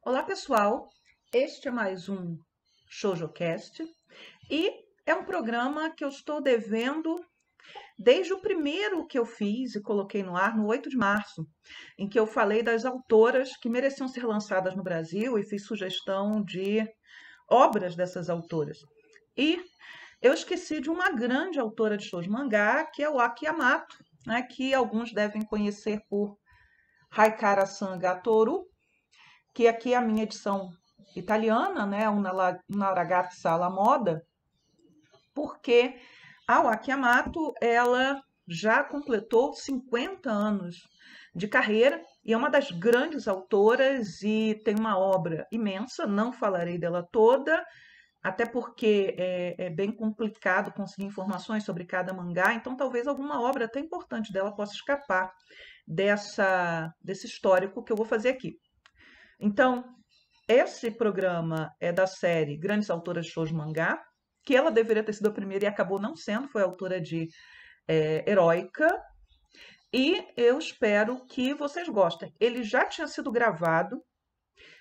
Olá, pessoal. Este é mais um ShoujoCast e é um programa que eu estou devendo desde o primeiro que eu fiz e coloquei no ar no 8 de março, em que eu falei das autoras que mereciam ser lançadas no Brasil e fiz sugestão de obras dessas autoras. E eu esqueci de uma grande autora de shoujo mangá, que é o Aki Yamato, né, que alguns devem conhecer por Haikara-san ga Toru, que aqui é a minha edição italiana, né, una ragazza alla moda, porque a Waki-Yamato, ela já completou 50 anos de carreira e é uma das grandes autoras e tem uma obra imensa, não falarei dela toda, até porque é bem complicado conseguir informações sobre cada mangá, então talvez alguma obra até importante dela possa escapar desse histórico que eu vou fazer aqui. Então, esse programa é da série Grandes Autoras de Shoujo Mangá, que ela deveria ter sido a primeira e acabou não sendo, foi a autora de Heróica, e eu espero que vocês gostem. Ele já tinha sido gravado,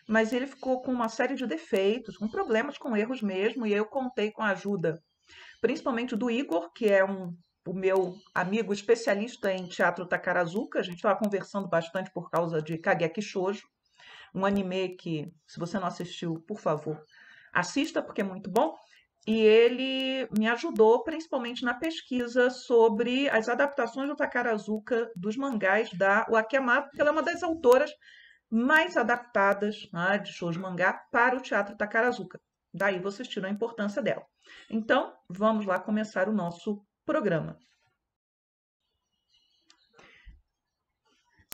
mas ele ficou com uma série de defeitos, com problemas, com erros mesmo, e eu contei com a ajuda, principalmente do Igor, que é o meu amigo especialista em teatro Takarazuka. A gente estava conversando bastante por causa de Kageki Shoujo, um anime que, se você não assistiu, por favor, assista, porque é muito bom. E ele me ajudou principalmente na pesquisa sobre as adaptações do Takarazuka dos mangás da Waki-Yamato, porque ela é uma das autoras mais adaptadas, né, de shoujo mangá para o teatro Takarazuka. Daí vocês tiram a importância dela. Então, vamos lá começar o nosso programa.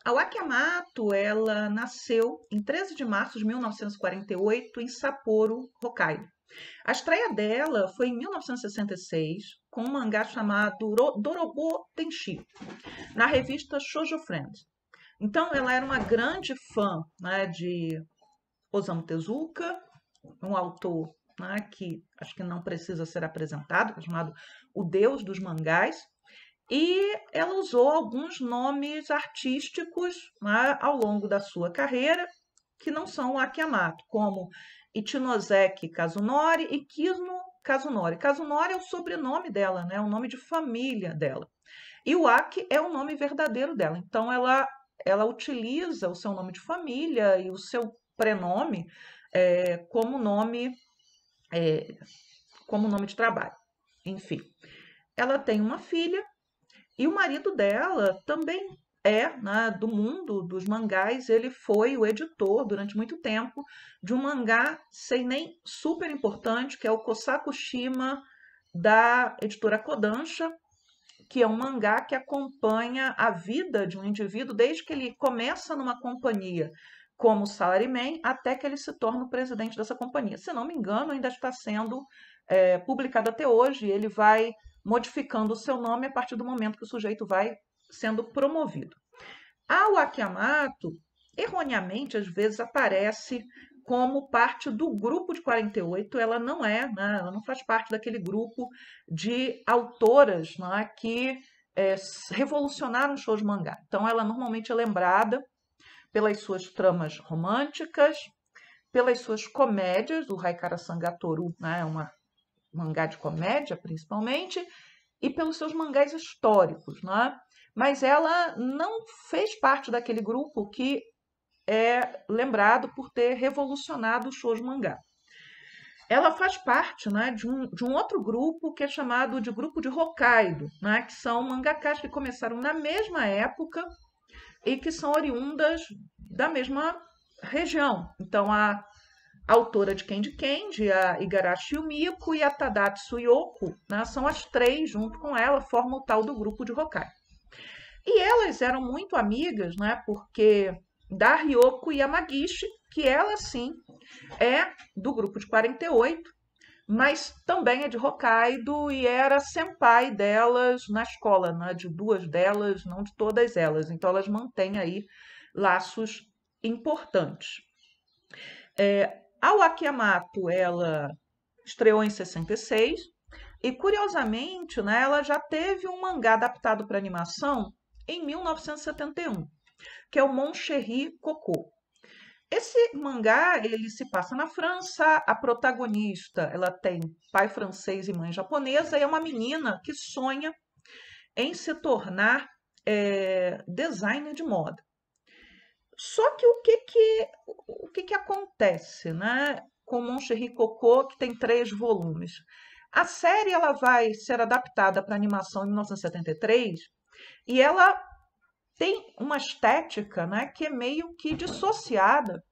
A Waki-Yamato, ela nasceu em 13 de março de 1948 em Sapporo, Hokkaido. A estreia dela foi em 1966 com um mangá chamado Dorobo Tenshi, na revista Shoujo Friends. Então, ela era uma grande fã, né, de Osamu Tezuka, um autor, né, que acho que não precisa ser apresentado, chamado O Deus dos Mangás. E ela usou alguns nomes artísticos, né, ao longo da sua carreira, que não são o Aki-Yamato, como Ichinozeki Kazunori e Kizuno Kazunori. Kazunori é o sobrenome dela, né, o nome de família dela. E o Aki é o nome verdadeiro dela. Então, ela utiliza o seu nome de família e o seu prenome como é, como nome de trabalho. Enfim, ela tem uma filha, e o marido dela também né, do mundo dos mangás. Ele foi o editor durante muito tempo de um mangá seinen super importante, que é o Kosakushima, da editora Kodansha, que é um mangá que acompanha a vida de um indivíduo desde que ele começa numa companhia como salaryman até que ele se torna o presidente dessa companhia. Se não me engano, ainda está sendo publicado até hoje. Ele vai modificando o seu nome a partir do momento que o sujeito vai sendo promovido. A Waki-Yamato, erroneamente, às vezes aparece como parte do grupo de 48. Ela não é, né, ela não faz parte daquele grupo de autoras, né, que revolucionaram o shoujo mangá. Então, ela normalmente é lembrada pelas suas tramas românticas, pelas suas comédias, o Haikara-san ga Toru, né, é uma mangá de comédia, principalmente, e pelos seus mangás históricos, né? Mas ela não fez parte daquele grupo que é lembrado por ter revolucionado o shoujo mangá. Ela faz parte, né, de um outro grupo que é chamado de grupo de Hokkaido, né, que são mangakás que começaram na mesma época e que são oriundas da mesma região. Então, a autora de Candy, a Igarashi Yumiko, e a Tadatsu Yoko, né, são as três, junto com ela, formam o tal do grupo de Hokkaido. E elas eram muito amigas, né, porque da Ryoko Yamagishi, que ela sim é do grupo de 48, mas também é de Hokkaido e era senpai delas na escola, né, de duas delas, não de todas elas. Então elas mantêm aí laços importantes. A Waki-Yamato, ela estreou em 66 e, curiosamente, né, ela já teve um mangá adaptado para animação em 1971, que é o Mon Chéri Coco. Esse mangá, ele se passa na França, a protagonista, ela tem pai francês e mãe japonesa, e é uma menina que sonha em se tornar designer de moda. Só que o que acontece, né, com Moncherry Cocô, que tem 3 volumes? A série ela vai ser adaptada para animação em 1973 e ela tem uma estética, né, que é meio que dissociada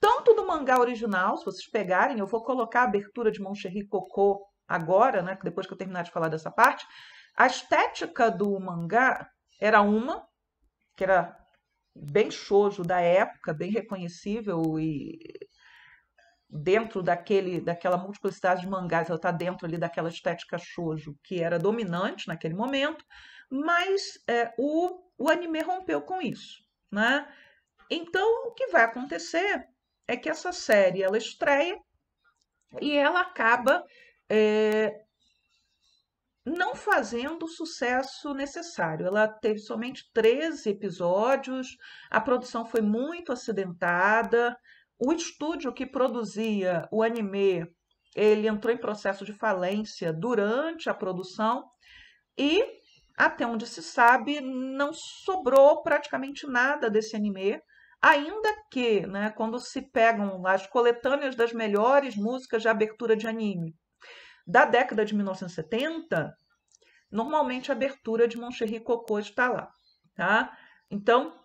tanto do mangá original, se vocês pegarem, eu vou colocar a abertura de Moncherry Cocô agora, né, depois que eu terminar de falar dessa parte. A estética do mangá era uma, que era bem shoujo da época, bem reconhecível e dentro daquela multiplicidade de mangás, ela está dentro ali daquela estética shoujo que era dominante naquele momento, mas o anime rompeu com isso, né? Então, o que vai acontecer é que essa série ela estreia e ela acaba não fazendo o sucesso necessário. Ela teve somente 13 episódios, a produção foi muito acidentada, o estúdio que produzia o anime, ele entrou em processo de falência durante a produção e, até onde se sabe, não sobrou praticamente nada desse anime, ainda que, né, quando se pegam as coletâneas das melhores músicas de abertura de anime da década de 1970, normalmente a abertura de Moncherry Cocô está lá, tá? Então,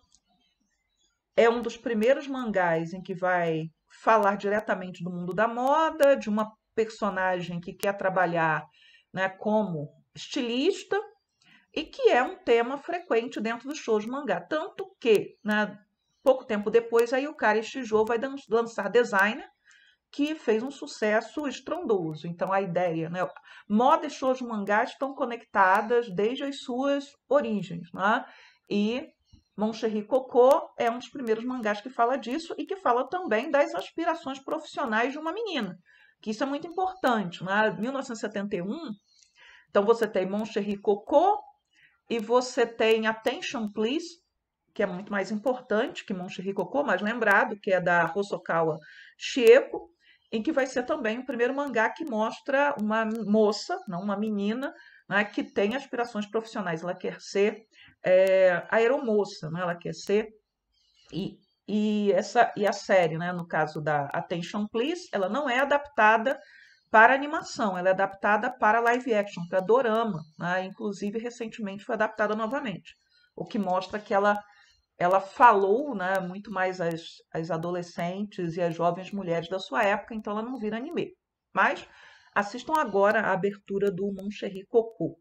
é um dos primeiros mangás em que vai falar diretamente do mundo da moda, de uma personagem que quer trabalhar, né, como estilista e que é um tema frequente dentro dos shows de mangá. Tanto que, né, pouco tempo depois, aí o Kari Shijo vai lançar Designer, que fez um sucesso estrondoso. Então, a ideia, né, moda e shows de mangá estão conectadas desde as suas origens, né? E Moncherry Cocô é um dos primeiros mangás que fala disso e que fala também das aspirações profissionais de uma menina, que isso é muito importante, né? 1971, então você tem Moncherry Cocô, e você tem Attention Please, que é muito mais importante que Moncherry Cocô, mais lembrado, que é da Hosokawa Shieko, em que vai ser também o primeiro mangá que mostra uma moça, não uma menina, né, que tem aspirações profissionais. Ela quer ser aeromoça, né? Ela quer ser e a série, né, no caso da Attention Please, ela não é adaptada para animação, ela é adaptada para live action, para dorama, né? Inclusive recentemente foi adaptada novamente, o que mostra que ela falou, né, muito mais às adolescentes e às jovens mulheres da sua época, então ela não vira anime. Mas assistam agora a abertura do Moncherry Cocô.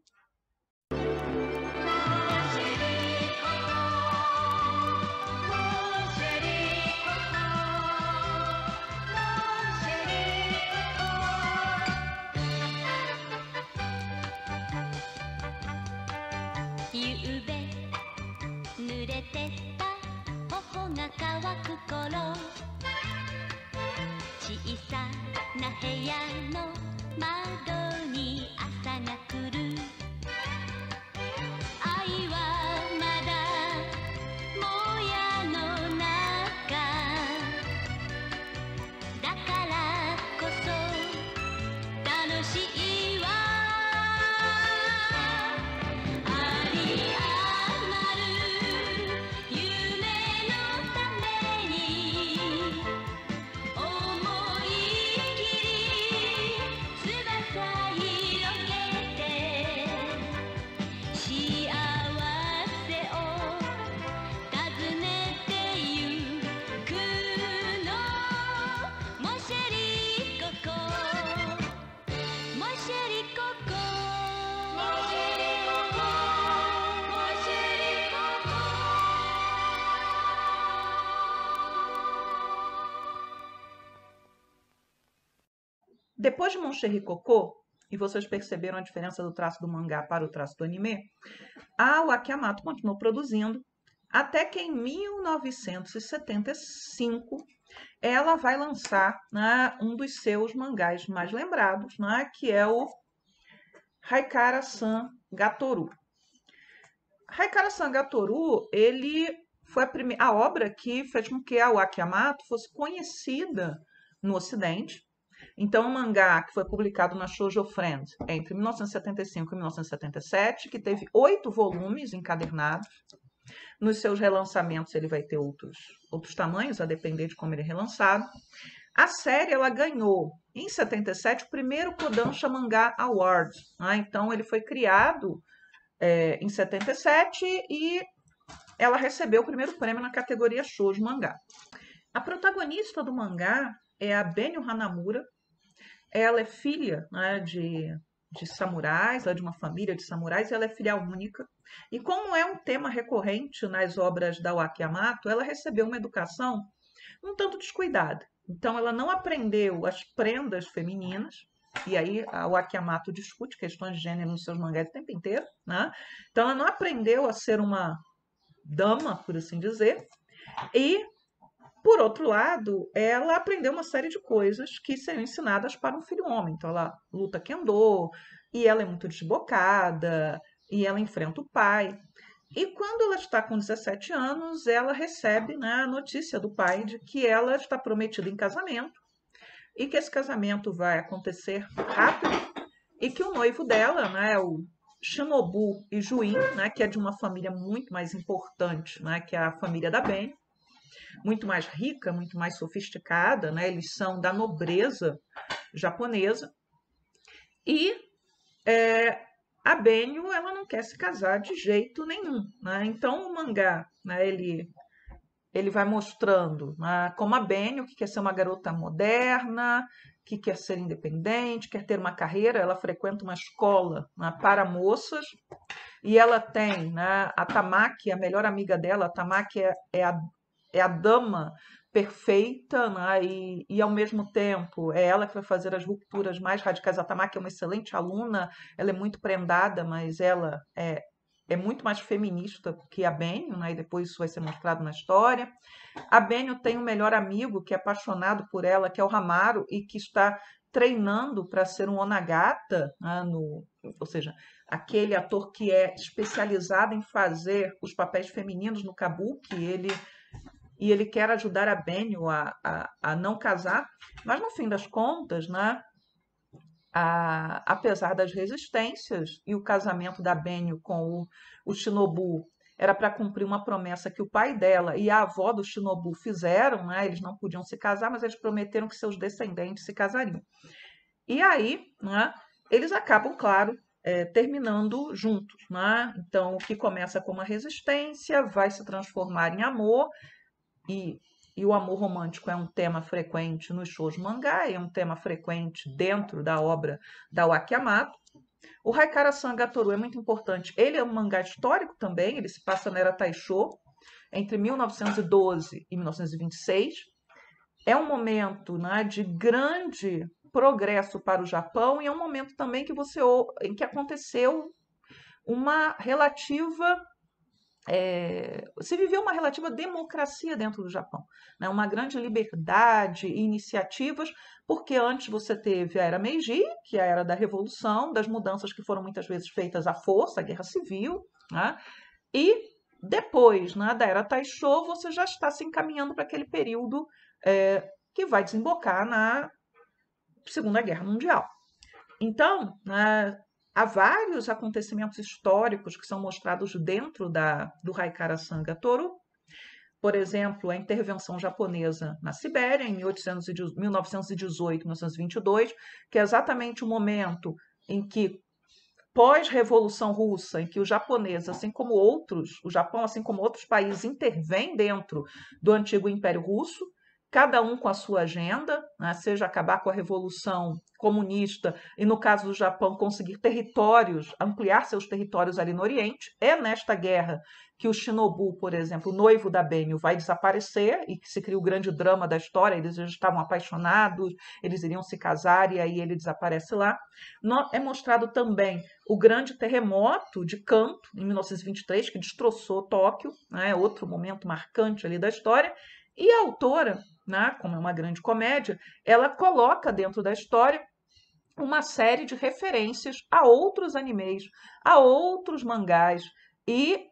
Depois de Moncherry Cocô, e vocês perceberam a diferença do traço do mangá para o traço do anime, a Wakamoto continuou produzindo até que em 1975 ela vai lançar, né, um dos seus mangás mais lembrados, né, que é o Haikara-san Gatoru. Haikara-san Gatoru, ele foi a obra que fez com que a Waki Yamato fosse conhecida no Ocidente. Então, o mangá que foi publicado na Shoujo Friend entre 1975 e 1977, que teve 8 volumes encadernados. Nos seus relançamentos ele vai ter outros tamanhos, a depender de como ele é relançado. A série ela ganhou, em 77, o primeiro Kodansha Manga Award. Né? Então, ele foi criado em 77 e ela recebeu o primeiro prêmio na categoria Shoujo Mangá. A protagonista do mangá é a Benyo Hanamura. Ela é filha, né, de samurais, ela é de uma família de samurais, e ela é filha única. E como é um tema recorrente nas obras da Waki Yamato, ela recebeu uma educação um tanto descuidada. Então, ela não aprendeu as prendas femininas, e aí a Waki Yamato discute questões de gênero nos seus mangás o tempo inteiro, né? Então, ela não aprendeu a ser uma dama, por assim dizer, e, por outro lado, ela aprendeu uma série de coisas que seriam ensinadas para um filho homem. Então, ela luta kendo, e ela é muito desbocada, e ela enfrenta o pai. E quando ela está com 17 anos, ela recebe, né, a notícia do pai de que ela está prometida em casamento e que esse casamento vai acontecer rápido e que o noivo dela, né, o Shinobu Ijuin, né, que é de uma família muito mais importante, né, que a família da Ben, muito mais rica, muito mais sofisticada, né, eles são da nobreza japonesa. E a Benyo, ela não quer se casar de jeito nenhum, né? Então o mangá, né, ele vai mostrando, né, como a Benyo, que quer ser uma garota moderna, que quer ser independente, quer ter uma carreira. Ela frequenta uma escola, né, para moças, e ela tem, né, a Tamaki, a melhor amiga dela. A Tamaki é a dama perfeita, né? E ao mesmo tempo é ela que vai fazer as rupturas mais radicais. A Tamaki é uma excelente aluna, ela é muito prendada, mas ela é muito mais feminista que a Benyo, né? E depois isso vai ser mostrado na história. A Benyo tem um melhor amigo que é apaixonado por ela, que é o Hamaru, e que está treinando para ser um Onagata, né? Ou seja, aquele ator que é especializado em fazer os papéis femininos no kabuki. Ele quer ajudar a Benyo a não casar, mas no fim das contas, né, apesar das resistências, e o casamento da Benyo com o Shinobu era para cumprir uma promessa que o pai dela e a avó do Shinobu fizeram, né, eles não podiam se casar, mas eles prometeram que seus descendentes se casariam. E aí, né, eles acabam, claro, terminando juntos. Né? Então, o que começa como uma resistência vai se transformar em amor, e o amor romântico é um tema frequente nos shows mangá, é um tema frequente dentro da obra da Waki Yamato. O Haikara-san Gatoru é muito importante. Ele é um mangá histórico também, ele se passa na Era Taisho, entre 1912 e 1926. É um momento, né, de grande progresso para o Japão, e é um momento também em que aconteceu uma relativa se viveu uma relativa democracia dentro do Japão, né? Uma grande liberdade e iniciativas, porque antes você teve a Era Meiji, que é a Era da Revolução, das mudanças que foram muitas vezes feitas à força, a Guerra Civil, né? E depois, né, da Era Taisho, você já está se encaminhando para aquele período que vai desembocar na Segunda Guerra Mundial. Então, né, há vários acontecimentos históricos que são mostrados dentro do Haikara-san Gatoru. Por exemplo, a intervenção japonesa na Sibéria, em 1918, 1922, que é exatamente o momento em que, pós-Revolução Russa, em que os japoneses, o Japão, assim como outros países, intervêm dentro do antigo Império Russo, cada um com a sua agenda, né? Seja acabar com a Revolução Comunista e, no caso do Japão, conseguir territórios, ampliar seus territórios ali no Oriente. É nesta guerra que o Shinobu, por exemplo, o noivo da Benyo, vai desaparecer, e que se cria o grande drama da história. Eles já estavam apaixonados, eles iriam se casar, e aí ele desaparece lá. É mostrado também o grande terremoto de Kanto, em 1923, que destroçou Tóquio, né? Outro momento marcante ali da história. E a autora, né, como é uma grande comédia, ela coloca dentro da história uma série de referências a outros animes, a outros mangás, e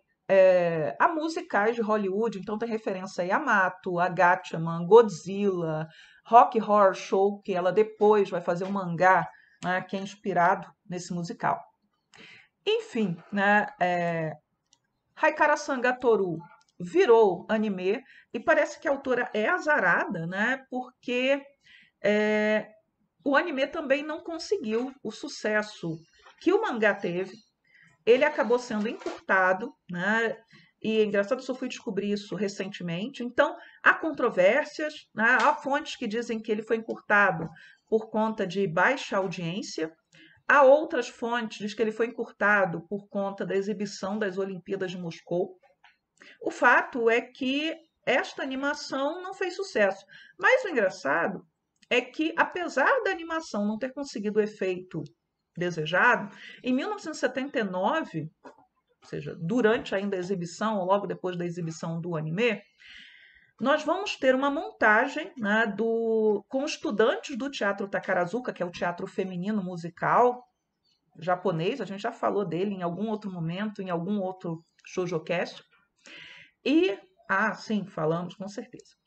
a musicais de Hollywood, então tem referência a Yamato, a Gatchaman, Godzilla, Rocky Horror Show, que ela depois vai fazer um mangá, né, que é inspirado nesse musical. Enfim, né, Haikara-sanga Toru virou anime e parece que a autora é azarada, né, porque o anime também não conseguiu o sucesso que o mangá teve. Ele acabou sendo encurtado, né? E é engraçado, eu só fui descobrir isso recentemente. Então, há controvérsias, né? Há fontes que dizem que ele foi encurtado por conta de baixa audiência. Há outras fontes que dizem que ele foi encurtado por conta da exibição das Olimpíadas de Moscou. O fato é que esta animação não fez sucesso. Mas o engraçado é que, apesar da animação não ter conseguido o efeito desejado, em 1979, ou seja, durante ainda a exibição, ou logo depois da exibição do anime, nós vamos ter uma montagem, né, com estudantes do Teatro Takarazuka, que é o teatro feminino musical japonês, a gente já falou dele em algum outro momento, em algum outro shoujocast. Sim, falamos, com certeza.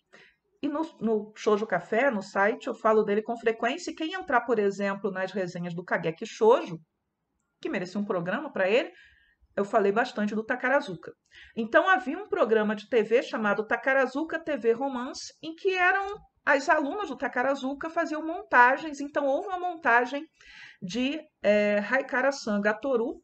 E no Shoujo Café, no site, eu falo dele com frequência. E quem entrar, por exemplo, nas resenhas do Kageki Shoujo, que merecia um programa para ele, eu falei bastante do Takarazuka. Então, havia um programa de TV chamado Takarazuka TV Romance, em que as alunas do Takarazuka faziam montagens. Então, houve uma montagem de Haikara-sanga Toru,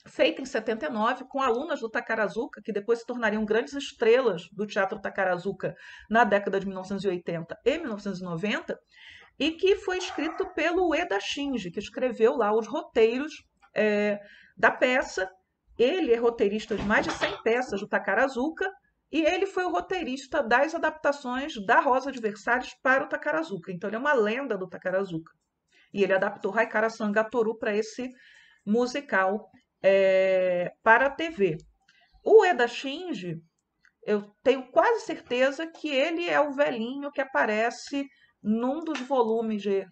feita em 79, com alunas do Takarazuka, que depois se tornariam grandes estrelas do teatro Takarazuka na década de 1980 e 1990, e que foi escrito pelo Ueda Shinji, que escreveu lá os roteiros da peça. Ele é roteirista de mais de 100 peças do Takarazuka, e ele foi o roteirista das adaptações da Rosa de Versalhes para o Takarazuka. Então ele é uma lenda do Takarazuka. E ele adaptou Haikara-sanga Toru para esse musical para a TV. O Ueda Shinji, eu tenho quase certeza que ele é o velhinho que aparece num dos volumes de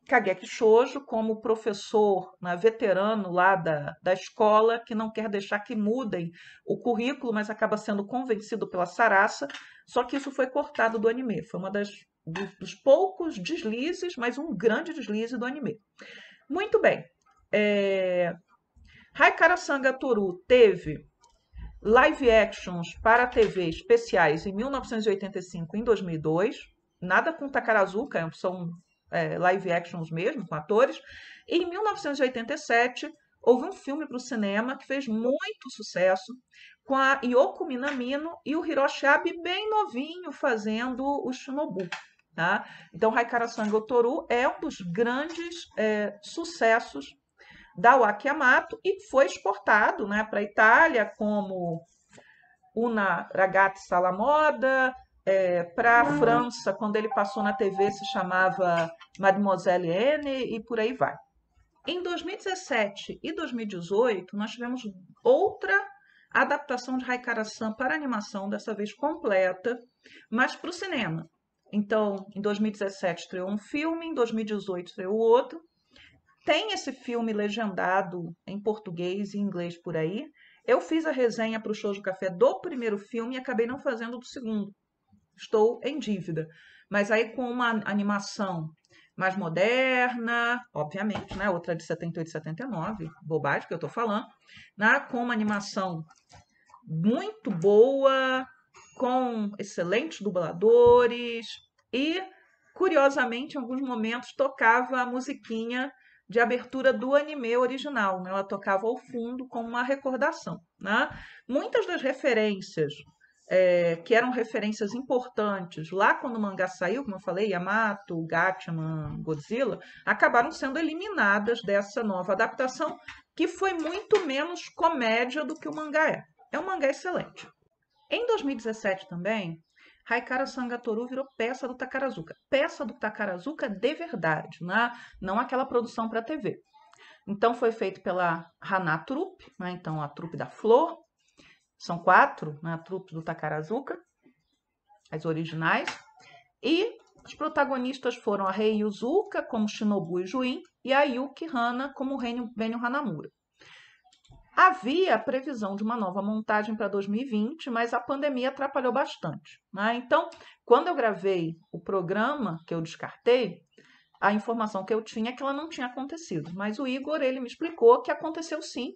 Kageki Shoujo como professor, né, veterano lá da escola, que não quer deixar que mudem o currículo, mas acaba sendo convencido pela Sarasa, só que isso foi cortado do anime. Foi uma dos poucos deslizes, mas um grande deslize do anime. Muito bem. Haikara-sanga Toru teve live actions para a TV especiais em 1985 e em 2002. Nada com Takarazuka, são live actions mesmo, com atores. E em 1987, houve um filme para o cinema que fez muito sucesso, com a Yoko Minamino e o Hiroshi Abe bem novinho fazendo o Shinobu. Tá? Então, Haikara-sanga Toru é um dos grandes sucessos da Wakayamato e foi exportado, né, para a Itália como Una Ragazza alla Moda, para a França, quando ele passou na TV, se chamava Mademoiselle N, e por aí vai. Em 2017 e 2018, nós tivemos outra adaptação de Haikara-san para animação, dessa vez completa, mas para o cinema. Então, em 2017 estreou um filme, em 2018 estreou outro. Tem esse filme legendado em português e inglês por aí. Eu fiz a resenha para o Shoujo Café do primeiro filme e acabei não fazendo do segundo. Estou em dívida. Mas aí com uma animação mais moderna, obviamente, né? Outra de 78 e 79, bobagem que eu estou falando, né? Com uma animação muito boa, com excelentes dubladores e, curiosamente, em alguns momentos tocava a musiquinha de abertura do anime original, né? Ela tocava ao fundo como uma recordação, né? Muitas das referências que eram referências importantes lá quando o mangá saiu, como eu falei, Yamato, Gatchaman, Godzilla, acabaram sendo eliminadas dessa nova adaptação, que foi muito menos comédia do que o mangá é. É um mangá excelente. Em 2017 também, Haikara-sanga Toru virou peça do Takarazuka. Peça do Takarazuka de verdade, né? Não aquela produção para TV. Então foi feito pela Hana Troupe, né? Então a trupe da Flor. São 4, né? A trupe do Takarazuka, as originais. E os protagonistas foram a Rei Yuzuka como Shinobu e Juin e a Yuki Hana como Benio Hanamura. Havia a previsão de uma nova montagem para 2020, mas a pandemia atrapalhou bastante, né? Então, quando eu gravei o programa que eu descartei, a informação que eu tinha é que ela não tinha acontecido. Mas o Igor, ele me explicou que aconteceu sim,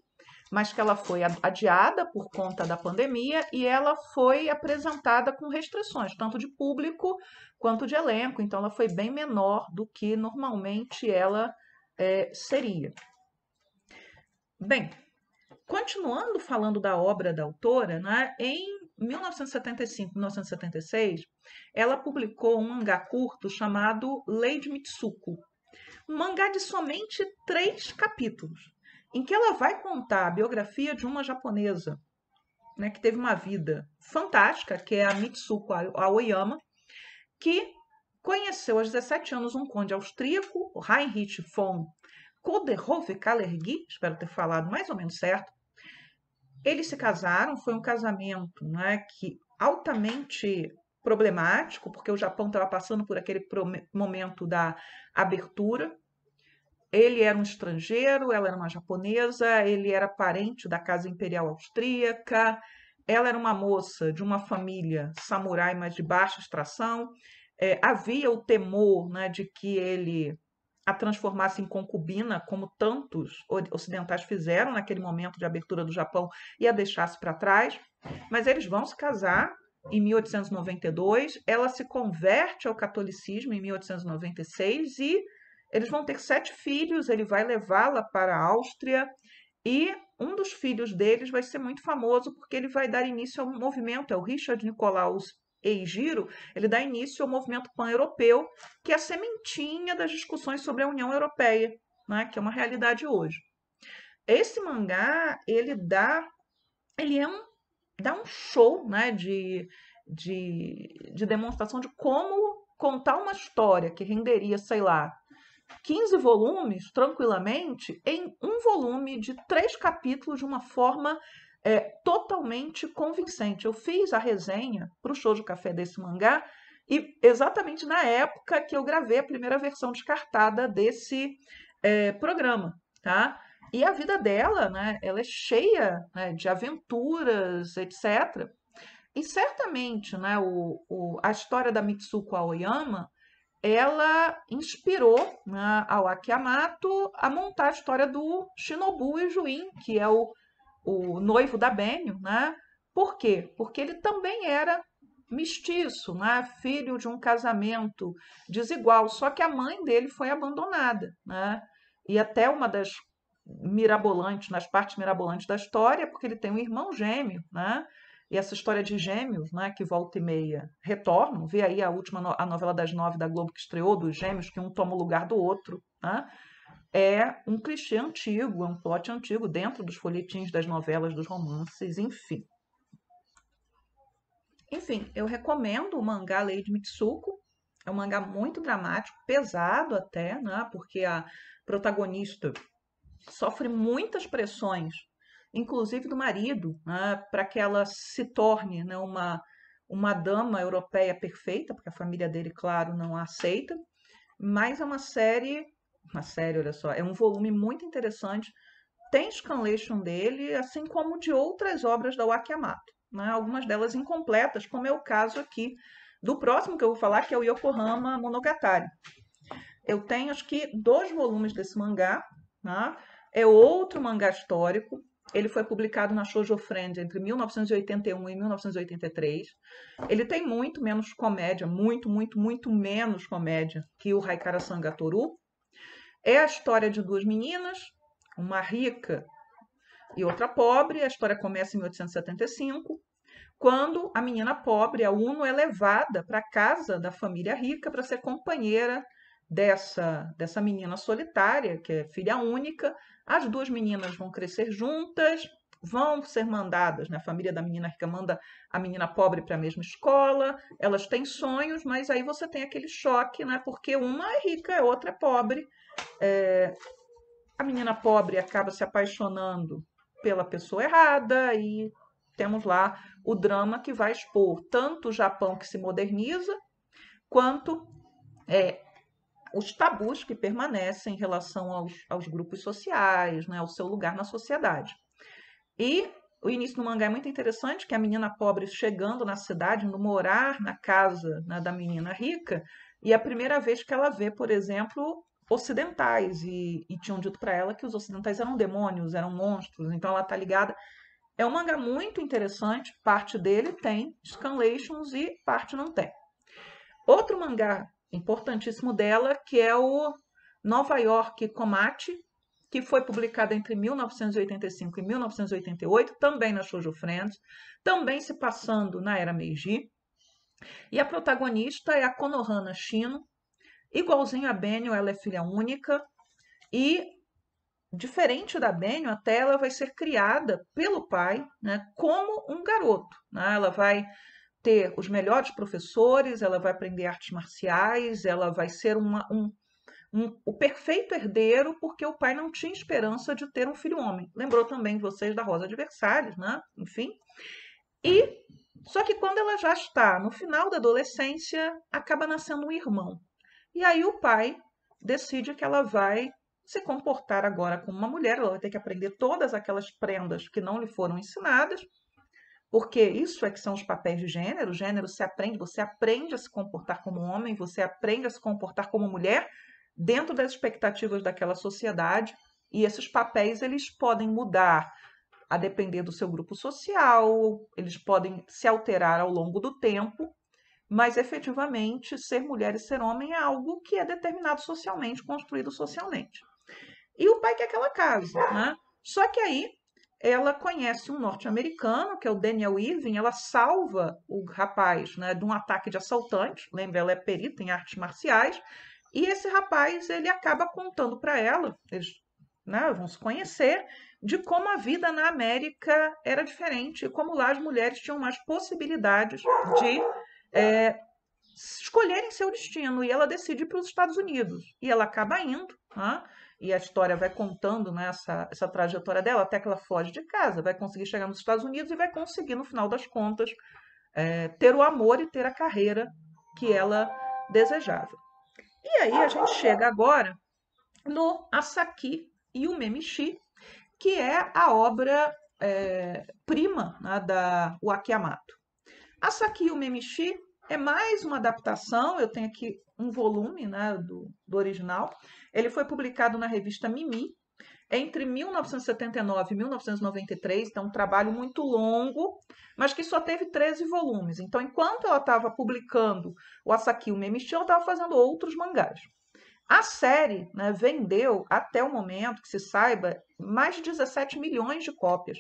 mas que ela foi adiada por conta da pandemia e ela foi apresentada com restrições, tanto de público quanto de elenco. Então, ela foi bem menor do que normalmente ela seria. Bem, continuando falando da obra da autora, né, em 1975, 1976, ela publicou um mangá curto chamado Lady Mitsuko, um mangá de somente 3 capítulos, em que ela vai contar a biografia de uma japonesa, né, que teve uma vida fantástica, que é a Mitsuko Aoyama, que conheceu aos 17 anos um conde austríaco, o Heinrich von Coudenhove-Kalergi, espero ter falado mais ou menos certo. Eles se casaram, foi um casamento, né, que altamente problemático, porque o Japão estava passando por aquele momento da abertura. Ele era um estrangeiro, ela era uma japonesa, ele era parente da casa imperial austríaca, ela era uma moça de uma família samurai, mas de baixa extração. Havia o temor, né, de que ele a transformasse em concubina, como tantos ocidentais fizeram naquele momento de abertura do Japão, e a deixasse para trás. Mas eles vão se casar em 1892, ela se converte ao catolicismo em 1896 e eles vão ter 7 filhos, ele vai levá-la para a Áustria e um dos filhos deles vai ser muito famoso porque ele vai dar início a um movimento, é o Richard Nicolaus Eigiro, ele dá início ao movimento pan-europeu, que é a sementinha das discussões sobre a União Europeia, né, que é uma realidade hoje. Esse mangá, dá um show, né, de demonstração de como contar uma história que renderia, sei lá, 15 volumes, tranquilamente, em um volume de 3 capítulos de uma forma totalmente convincente. Eu fiz a resenha para o show de café desse mangá e exatamente na época que eu gravei a primeira versão descartada desse programa, tá? E a vida dela, né, ela é cheia, né, de aventuras, etc. E certamente, né, a história da Mitsuko Aoyama ela inspirou, né, ao Akiyamato a montar a história do Shinobu Ijuin, que é o noivo da Benio, né? Por quê? Porque ele também era mestiço, né? Filho de um casamento desigual, só que a mãe dele foi abandonada, né? E até uma das nas partes mirabolantes da história, porque ele tem um irmão gêmeo, né? E essa história de gêmeos, né, que volta e meia retornam, vê aí a última a novela das 9 da Globo que estreou, dos gêmeos, que um toma o lugar do outro, né? É um clichê antigo, é um plot antigo dentro dos folhetins das novelas, dos romances, enfim. Enfim, eu recomendo o mangá Lady Mitsuko. É um mangá muito dramático, pesado até, né? Porque a protagonista sofre muitas pressões, inclusive do marido, né? Para que ela se torne, né, uma dama europeia perfeita, porque a família dele, claro, não a aceita. Mas é uma série, olha só, é um volume muito interessante. Tem scanlation dele, assim como de outras obras da Wakayamato, né? Algumas delas incompletas, como é o caso aqui do próximo que eu vou falar, que é o Yokohama Monogatari. Eu tenho, acho que, 2 volumes desse mangá, né? É outro mangá histórico. Ele foi publicado na Shoujo Friend entre 1981 e 1983. Ele tem muito menos comédia, muito, muito, muito menos comédia que o Haikara Sangatoru. É a história de 2 meninas, uma rica e outra pobre. A história começa em 1875, quando a menina pobre, a Uno, é levada para a casa da família rica para ser companheira dessa menina solitária, que é filha única. As 2 meninas vão crescer juntas, vão ser mandadas, né? A família da menina rica manda a menina pobre para a mesma escola, elas têm sonhos, mas aí você tem aquele choque, né? Porque uma é rica, a outra é pobre. A menina pobre acaba se apaixonando pela pessoa errada e temos lá o drama que vai expor tanto o Japão que se moderniza, quanto os tabus que permanecem em relação aos grupos sociais, né, ao seu lugar na sociedade. E o início do mangá é muito interessante, que é a menina pobre chegando na cidade, indo morar na casa, né, da menina rica, e é a primeira vez que ela vê, por exemplo, ocidentais, e tinham dito para ela que os ocidentais eram demônios, eram monstros, então ela tá ligada. É um mangá muito interessante, parte dele tem scanlations e parte não tem. Outro mangá importantíssimo dela, que é o Nova York Komate, que foi publicado entre 1985 e 1988, também na Shoujo Friends, também se passando na era Meiji. E a protagonista é a Konohana Shino, igualzinho a Benio, ela é filha única e diferente da Benio, até ela vai ser criada pelo pai, né, como um garoto, né? Ela vai ter os melhores professores, ela vai aprender artes marciais, ela vai ser o perfeito herdeiro, porque o pai não tinha esperança de ter um filho homem. Lembrou também vocês da Rosa de Versalhes, né? Enfim. E só que quando ela já está no final da adolescência, acaba nascendo um irmão. E aí o pai decide que ela vai se comportar agora como uma mulher, ela vai ter que aprender todas aquelas prendas que não lhe foram ensinadas, porque isso é que são os papéis de gênero. O gênero se aprende, você aprende a se comportar como homem, você aprende a se comportar como mulher dentro das expectativas daquela sociedade, e esses papéis eles podem mudar a depender do seu grupo social, eles podem se alterar ao longo do tempo, mas efetivamente ser mulher e ser homem é algo que é determinado socialmente, construído socialmente. E o pai quer que ela case, né? Só que aí ela conhece um norte-americano, que é o Daniel Irving, ela salva o rapaz, né, de um ataque de assaltantes. Lembra, ela é perita em artes marciais, e esse rapaz ele acaba contando para ela, eles, né, vão se conhecer, de como a vida na América era diferente, e como lá as mulheres tinham mais possibilidades de escolherem seu destino, e ela decide ir para os Estados Unidos. E ela acaba indo, né? E a história vai contando, né, essa trajetória dela até que ela foge de casa, vai conseguir chegar nos Estados Unidos e vai conseguir, no final das contas, ter o amor e ter a carreira que ela desejava. E aí a gente chega agora no Asaki e o Memishi, que é a obra prima, né, da Wakiyamato. Asaki e o Memishi é mais uma adaptação, eu tenho aqui um volume, né, do original. Ele foi publicado na revista Mimi entre 1979 e 1993, então um trabalho muito longo, mas que só teve 13 volumes. Então, enquanto ela estava publicando o Asaki e o Memishi, ela estava fazendo outros mangás. A série, né, vendeu, até o momento que se saiba, mais de 17 milhões de cópias.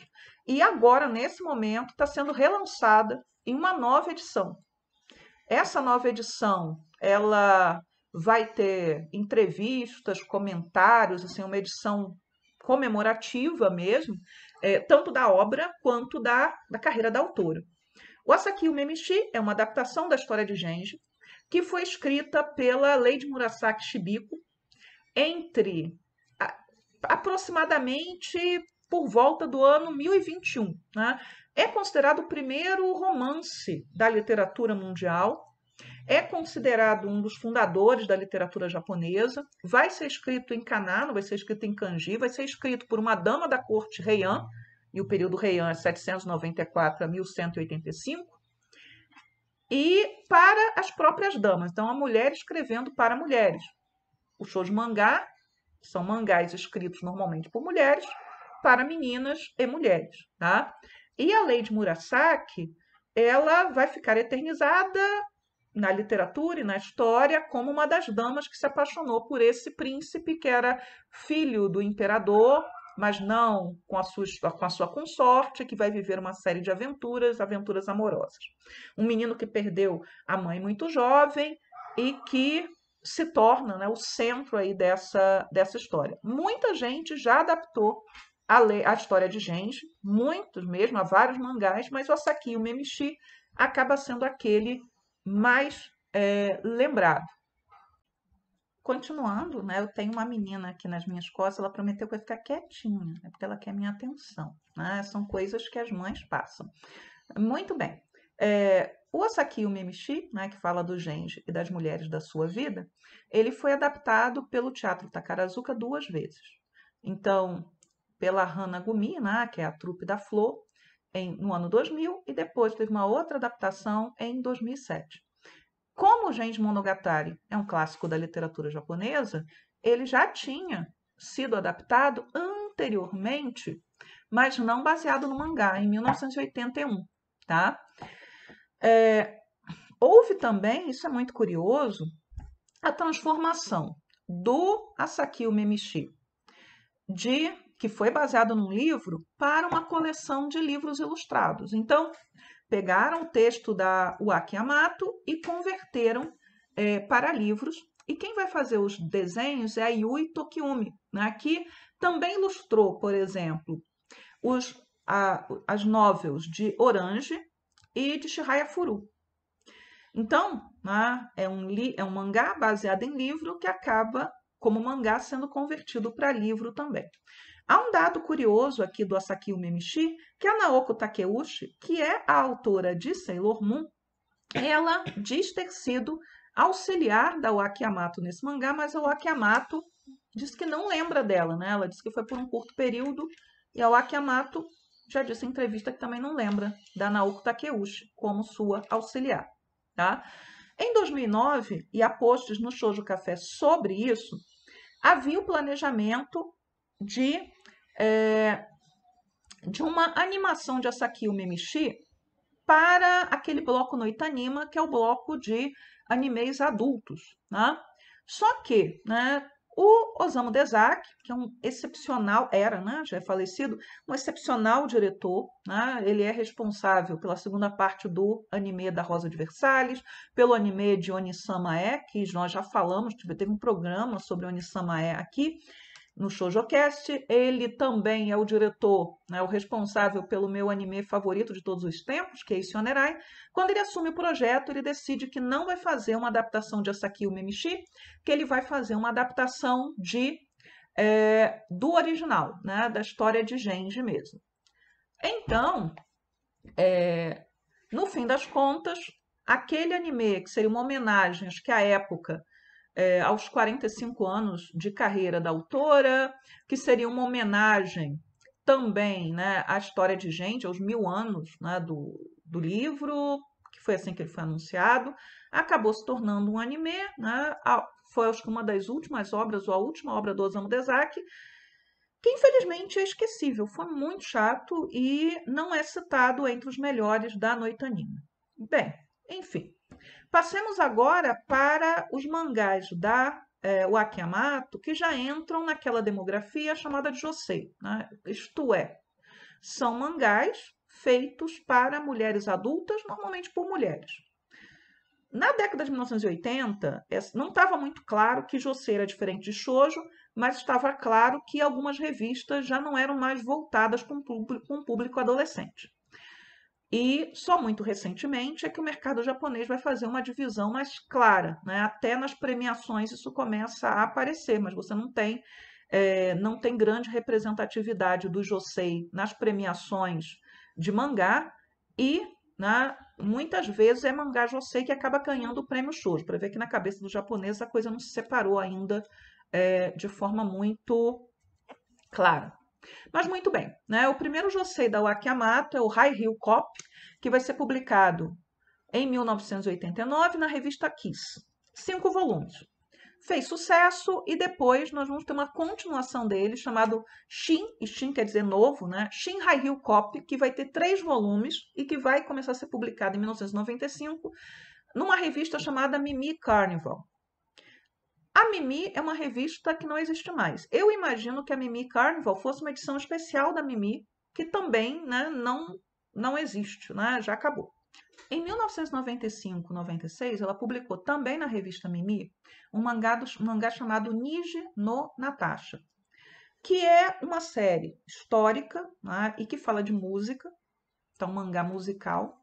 E agora, nesse momento, está sendo relançada em uma nova edição. Essa nova edição, ela vai ter entrevistas, comentários, assim, uma edição comemorativa mesmo, tanto da obra quanto da carreira da autora. O Asaki Umemichi é uma adaptação da história de Genji, que foi escrita pela Lady Murasaki Shibiko entre aproximadamente por volta do ano 1021. Né? É considerado o primeiro romance da literatura mundial, é considerado um dos fundadores da literatura japonesa, vai ser escrito em kana, não vai ser escrito em kanji, vai ser escrito por uma dama da corte Heian, e o período Heian é 794 a 1185, e para as próprias damas. Então, a mulher escrevendo para mulheres. Os shoujo mangá são mangás escritos normalmente por mulheres, para meninas e mulheres, tá? E a Lady Murasaki, ela vai ficar eternizada na literatura e na história como uma das damas que se apaixonou por esse príncipe que era filho do imperador, mas não com a sua consorte, que vai viver uma série de aventuras, aventuras amorosas. Um menino que perdeu a mãe muito jovem e que se torna, né, o centro aí dessa história. Muita gente já adaptou a história de Genji, muitos mesmo, há vários mangás, mas o Asaki, o Memishi, acaba sendo aquele mais lembrado. Continuando, né, eu tenho uma menina aqui nas minhas costas, ela prometeu que vai ficar quietinha, é porque ela quer minha atenção. Né? São coisas que as mães passam. Muito bem. O Asaki Umemishi, né, que fala do Genji e das mulheres da sua vida, ele foi adaptado pelo Teatro Takarazuka 2 vezes. Então, pela Hanagumi, né, que é a trupe da Flor, no ano 2000, e depois teve uma outra adaptação em 2007. Como o Genji Monogatari é um clássico da literatura japonesa, ele já tinha sido adaptado anteriormente, mas não baseado no mangá, em 1981, tá? Houve também, isso é muito curioso, a transformação do Asakio Memishi, que foi baseado num livro, para uma coleção de livros ilustrados. Então, pegaram o texto da Uaki Yamato e converteram para livros. E quem vai fazer os desenhos é a Yui Tokiyumi, né, que também ilustrou, por exemplo, as novels de Orange e de Chihaya Furu. Então, né, é um mangá baseado em livro que acaba, como mangá, sendo convertido para livro também. Há um dado curioso aqui do Asakio Memishi, que a Naoko Takeuchi, que é a autora de Sailor Moon, ela diz ter sido auxiliar da Uaki Yamato nesse mangá, mas a Uaki Yamato diz que não lembra dela, né? Ela diz que foi por um curto período, e a Uaki Yamato já disse em entrevista que também não lembra da Naoko Takeuchi como sua auxiliar, tá? Em 2009, e há posts no Shoujo Café sobre isso, havia o planejamento de uma animação de Asakio Memishi para aquele bloco no Itanima, que é o bloco de animes adultos, né? Só que, né, o Osamu Dezaki, que é um excepcional, né, já é falecido, um excepcional diretor, né? Ele é responsável pela segunda parte do anime da Rosa de Versalhes, pelo anime de Onisama E, que nós já falamos, teve um programa sobre Onisama E aqui, no ShoujoCast. Ele também é o diretor, né, o responsável pelo meu anime favorito de todos os tempos, que é Issei Onerai. Quando ele assume o projeto, ele decide que não vai fazer uma adaptação de Asakio Memishi, que ele vai fazer uma adaptação do original, né, da história de Genji mesmo. Então, no fim das contas, aquele anime, que seria uma homenagem, acho que à época, aos 45 anos de carreira da autora, que seria uma homenagem também, né, à história de Genji, aos 1000 anos, né, do livro, que foi assim que ele foi anunciado, acabou se tornando um anime, né, foi acho que uma das últimas obras, ou a última obra do Osamu Dezaki, que infelizmente é esquecível, foi muito chato e não é citado entre os melhores da Noite Anime. Bem, enfim. Passemos agora para os mangás da Uaki Yamato, que já entram naquela demografia chamada de Josei, né? Isto é, são mangás feitos para mulheres adultas, normalmente por mulheres. Na década de 1980, não estava muito claro que Josei era diferente de shoujo, mas estava claro que algumas revistas já não eram mais voltadas para um público adolescente. E só muito recentemente é que o mercado japonês vai fazer uma divisão mais clara, né? Até nas premiações isso começa a aparecer, mas você não tem grande representatividade do josei nas premiações de mangá e, né, muitas vezes é mangá josei que acaba ganhando o prêmio shoujo, para ver que na cabeça do japonês a coisa não se separou ainda de forma muito clara. Mas muito bem, né? O primeiro josei da Uaki Yamato é o High Heel Cop, que vai ser publicado em 1989 na revista Kiss. 5 volumes. Fez sucesso e depois nós vamos ter uma continuação dele chamado Shin, e Shin quer dizer novo, né? Shin High Heel Cop, que vai ter 3 volumes e que vai começar a ser publicado em 1995 numa revista chamada Mimi Carnival. A Mimi é uma revista que não existe mais. Eu imagino que a Mimi Carnival fosse uma edição especial da Mimi, que também, né, não existe, né, já acabou. Em 1995-96, ela publicou também na revista Mimi um mangá chamado Niji no Natasha, que é uma série histórica, né, e que fala de música, então um mangá musical,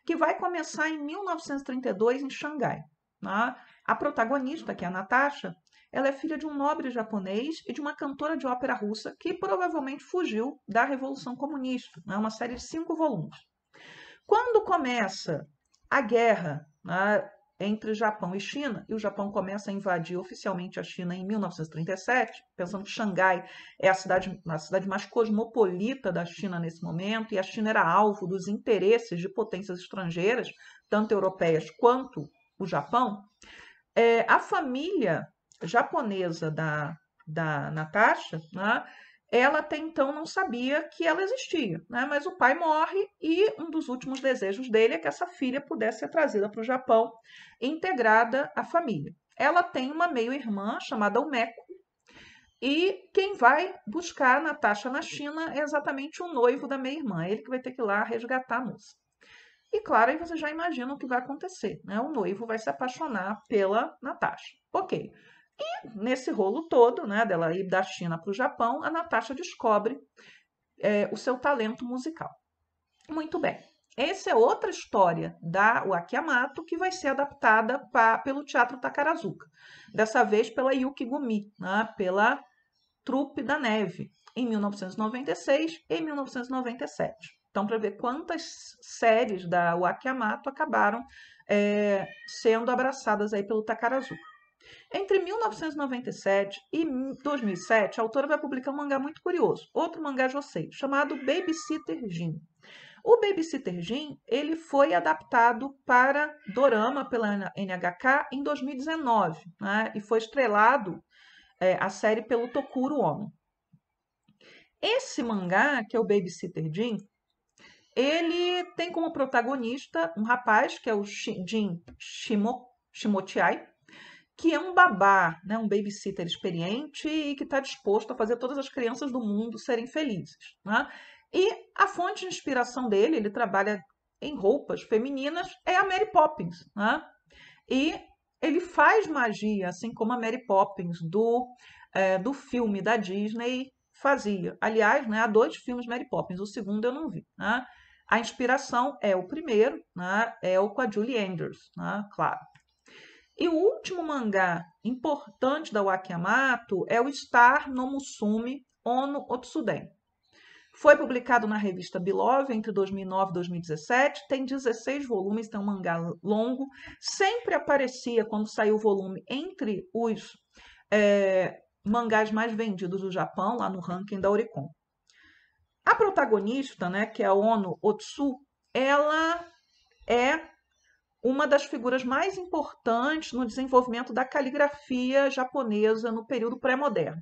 que vai começar em 1932 em Xangai. Né? A protagonista, que é a Natasha, ela é filha de um nobre japonês e de uma cantora de ópera russa que provavelmente fugiu da Revolução Comunista. É uma série de 5 volumes. Quando começa a guerra, né, entre Japão e China, e o Japão começa a invadir oficialmente a China em 1937, pensando que Xangai é a cidade mais cosmopolita da China nesse momento, e a China era alvo dos interesses de potências estrangeiras, tanto europeias quanto o Japão. A família japonesa da Natasha, né, ela até então não sabia que ela existia, né, mas o pai morre e um dos últimos desejos dele é que essa filha pudesse ser trazida para o Japão, integrada à família. Ela tem uma meio-irmã chamada Umeko, e quem vai buscar a Natasha na China é exatamente o noivo da meia-irmã, ele que vai ter que ir lá resgatar a moça. E claro, aí você já imagina o que vai acontecer, né? O noivo vai se apaixonar pela Natasha. Ok. E nesse rolo todo, né, dela ir da China para o Japão, a Natasha descobre o seu talento musical. Muito bem. Essa é outra história da Wakayamato que vai ser adaptada pelo Teatro Takarazuka. Dessa vez pela Yuki Gumi, né, pela Trupe da Neve, em 1996 e 1997. Então, para ver quantas séries da Wakayamato acabaram sendo abraçadas aí pelo Takarazuka. Entre 1997 e 2007, a autora vai publicar um mangá muito curioso, outro mangá josei, chamado Babysitter Jin. O Babysitter Jin, ele foi adaptado para dorama pela NHK em 2019, né, e foi estrelado a série pelo Tokuro Ono. Esse mangá, que é o Babysitter Jin, ele tem como protagonista um rapaz, que é o Jin Shimotiai, que é um babá, né, um babysitter experiente e que está disposto a fazer todas as crianças do mundo serem felizes. Né? E a fonte de inspiração dele, ele trabalha em roupas femininas, é a Mary Poppins. Né? E ele faz magia, assim como a Mary Poppins do filme da Disney fazia. Aliás, né, há 2 filmes Mary Poppins, o segundo eu não vi. Né? A inspiração é o primeiro, né, é o com a Julie Andrews, né, claro. E o último mangá importante da Wakayamato é o Star no Musume Ono Otsuden. Foi publicado na revista Beloved entre 2009 e 2017, tem 16 volumes, tem um mangá longo, sempre aparecia quando saiu o volume entre os mangás mais vendidos do Japão, lá no ranking da Oricon. A protagonista, né, que é a Ono Otsu, ela é uma das figuras mais importantes no desenvolvimento da caligrafia japonesa no período pré-moderno.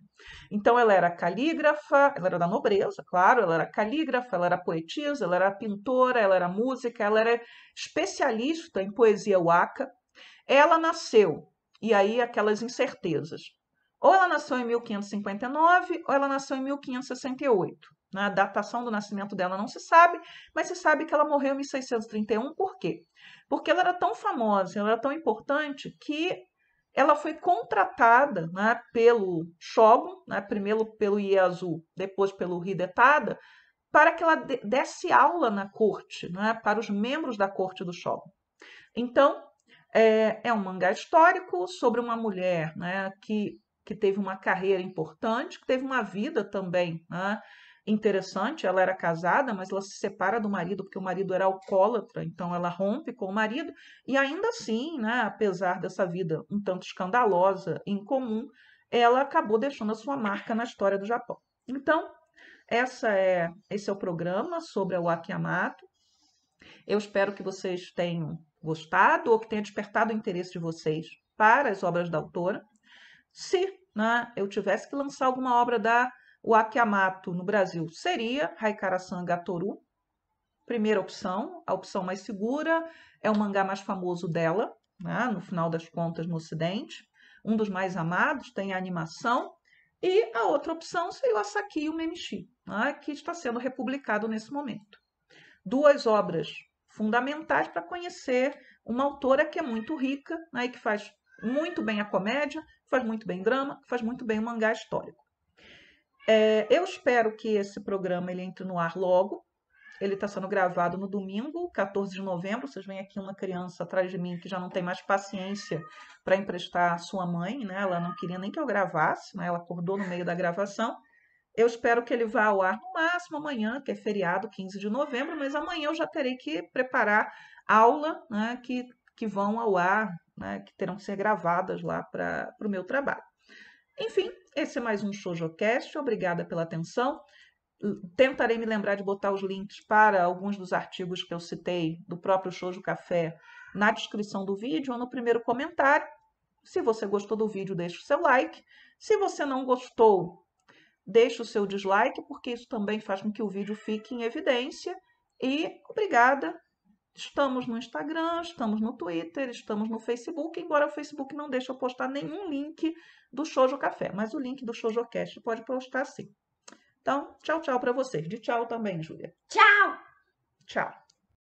Então, ela era calígrafa, ela era da nobreza, claro, ela era calígrafa, ela era poetisa, ela era pintora, ela era música, ela era especialista em poesia waka. Ela nasceu, e aí aquelas incertezas. Ou ela nasceu em 1559, ou ela nasceu em 1568. A datação do nascimento dela não se sabe, mas se sabe que ela morreu em 1631. Por quê? Porque ela era tão famosa, ela era tão importante, que ela foi contratada, né, pelo Shogun, né, primeiro pelo Ieyasu, depois pelo Hidetada, para que ela desse aula na corte, né, para os membros da corte do Shogun. Então, é um mangá histórico sobre uma mulher, né, que teve uma carreira importante, que teve uma vida também, né, interessante. Ela era casada, mas ela se separa do marido porque o marido era alcoólatra, então ela rompe com o marido e ainda assim, né, apesar dessa vida um tanto escandalosa e incomum, ela acabou deixando a sua marca na história do Japão. Então, esse é o programa sobre a Wakayamato. Eu espero que vocês tenham gostado ou que tenha despertado o interesse de vocês para as obras da autora. Se, né, eu tivesse que lançar alguma obra da Wakayamato no Brasil, seria Haikara-san Gatoru, primeira opção, a opção mais segura, é o mangá mais famoso dela, né, no final das contas no Ocidente, um dos mais amados, tem a animação, e a outra opção seria o Asaki Umemishi, né, que está sendo republicado nesse momento. 2 obras fundamentais para conhecer uma autora que é muito rica, né, e que faz muito bem a comédia, faz muito bem drama, faz muito bem o mangá histórico. Eu espero que esse programa ele entre no ar logo. Ele está sendo gravado no domingo, 14 de novembro. Vocês veem aqui uma criança atrás de mim que já não tem mais paciência para emprestar a sua mãe, né? Ela não queria nem que eu gravasse, né? Ela acordou no meio da gravação. Eu espero que ele vá ao ar no máximo amanhã, que é feriado, 15 de novembro, mas amanhã eu já terei que preparar aula, né, que vão ao ar né, que terão que ser gravadas lá para o meu trabalho. Enfim, esse é mais um ShojoCast. Obrigada pela atenção. Tentarei me lembrar de botar os links para alguns dos artigos que eu citei do próprio Shoujo Café na descrição do vídeo ou no primeiro comentário. Se você gostou do vídeo, deixe o seu like. Se você não gostou, deixe o seu dislike, porque isso também faz com que o vídeo fique em evidência. E obrigada. Estamos no Instagram, estamos no Twitter, estamos no Facebook, embora o Facebook não deixe eu postar nenhum link do Shoujo Café, mas o link do ShojoCast pode postar sim. Então, tchau, tchau para vocês. De tchau também, Júlia. Tchau! Tchau.